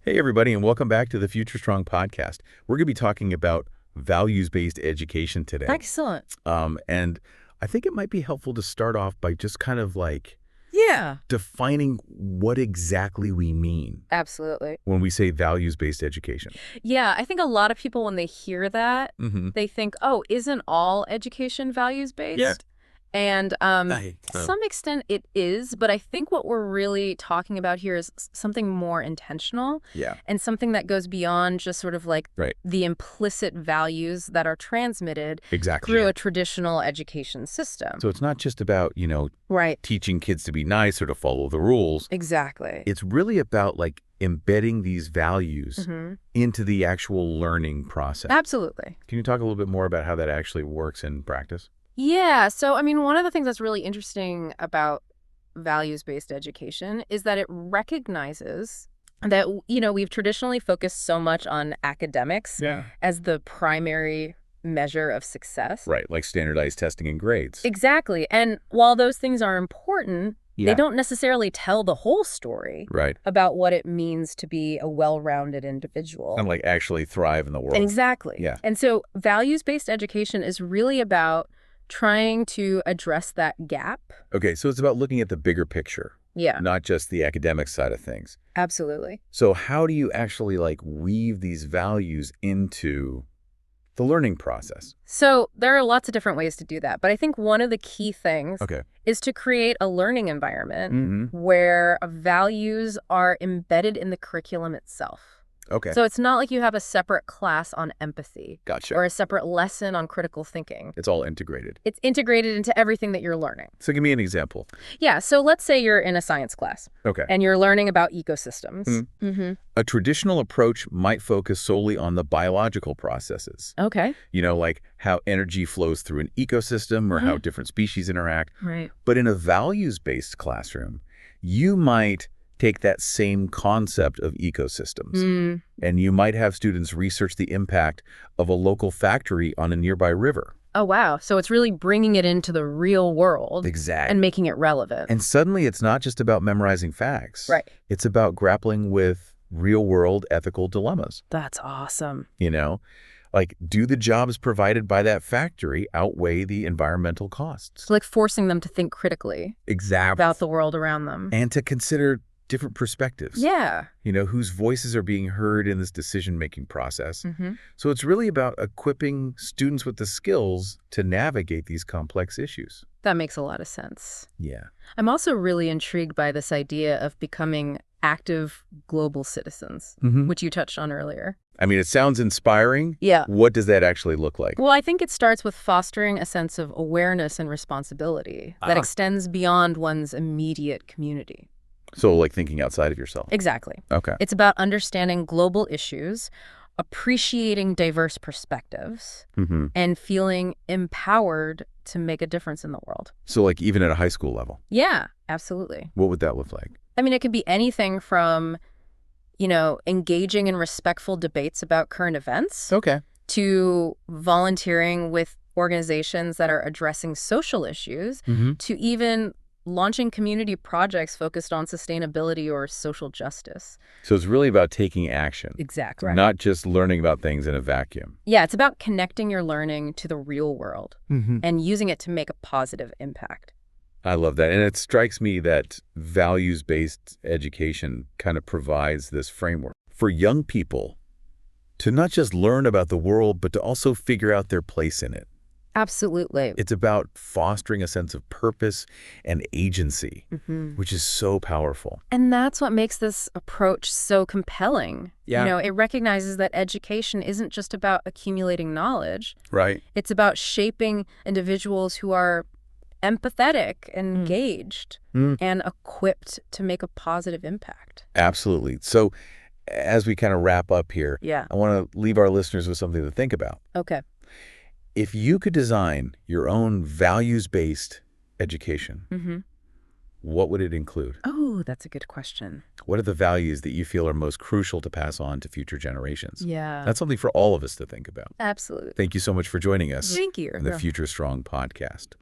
Hey, everybody, and welcome back to the Future Strong podcast. We're going to be talking about values-based education today. Excellent. And I think it might be helpful to start off by just kind of like Yeah. defining what exactly we mean Absolutely. when we say values-based education. Yeah, I think a lot of people, when they hear that, Mm-hmm. they think, oh, isn't all education values-based? Yeah. And I to some extent it is, but I think what we're really talking about here is something more intentional Yeah. and something that goes beyond just sort of like Right. the implicit values that are transmitted Exactly. through a traditional education system. So it's not just about, Right. teaching kids to be nice or to follow the rules. Exactly. It's really about like embedding these values into the actual learning process. Absolutely. Can you talk a little bit more about how that actually works in practice? Yeah. So, I mean, one of the things that's really interesting about values-based education is that it recognizes that, we've traditionally focused so much on academics as the primary measure of success. Right, like standardized testing and grades. Exactly. And while those things are important, Yeah. they don't necessarily tell the whole story Right. about what it means to be a well-rounded individual. And like actually thrive in the world. Exactly. Yeah. And so values-based education is really about trying to address that gap. Okay, so it's about looking at the bigger picture, Yeah, not just the academic side of things. absolutely. So how do you actually like weave these values into the learning process? So there are lots of different ways to do that. But I think one of the key things Okay. is to create a learning environment Mm-hmm. where values are embedded in the curriculum itself. Okay. So it's not like you have a separate class on empathy Gotcha. or a separate lesson on critical thinking. It's all integrated. It's integrated into everything that you're learning. So give me an example. Yeah, so let's say you're in a science class Okay. and you're learning about ecosystems. A traditional approach might focus solely on the biological processes. Okay. Like how energy flows through an ecosystem or how different species interact. Right. But in a values-based classroom, you might take that same concept of ecosystems, and you might have students research the impact of a local factory on a nearby river. Oh, wow. So it's really bringing it into the real world Exactly. and making it relevant. And suddenly it's not just about memorizing facts. Right. It's about grappling with real-world ethical dilemmas. That's awesome. Like, do the jobs provided by that factory outweigh the environmental costs? So like forcing them to think critically Exactly. about the world around them. And to consider different perspectives. Yeah. Whose voices are being heard in this decision-making process. So it's really about equipping students with the skills to navigate these complex issues. That makes a lot of sense. Yeah. I'm also really intrigued by this idea of becoming active global citizens, which you touched on earlier. I mean, it sounds inspiring. Yeah. What does that actually look like? Well, I think it starts with fostering a sense of awareness and responsibility that extends beyond one's immediate community. So like thinking outside of yourself. Exactly. Okay. It's about understanding global issues, appreciating diverse perspectives, and feeling empowered to make a difference in the world. So like even at a high school level, Yeah, absolutely. what would that look like? I mean, it could be anything from, engaging in respectful debates about current events Okay. to volunteering with organizations that are addressing social issues to even launching community projects focused on sustainability or social justice. So it's really about taking action. Exactly. Not just learning about things in a vacuum. Yeah, it's about connecting your learning to the real world and using it to make a positive impact. I love that. And it strikes me that values-based education kind of provides this framework for young people to not just learn about the world, but to also figure out their place in it. Absolutely. It's about fostering a sense of purpose and agency, which is so powerful. And that's what makes this approach so compelling. Yeah. It recognizes that education isn't just about accumulating knowledge. Right. It's about shaping individuals who are empathetic, engaged, and equipped to make a positive impact. Absolutely. So as we kind of wrap up here, Yeah. I want to leave our listeners with something to think about. Okay. If you could design your own values-based education, what would it include? Oh, that's a good question. What are the values that you feel are most crucial to pass on to future generations? Yeah. That's something for all of us to think about. Absolutely. Thank you so much for joining us Thank you. on the Future Strong podcast.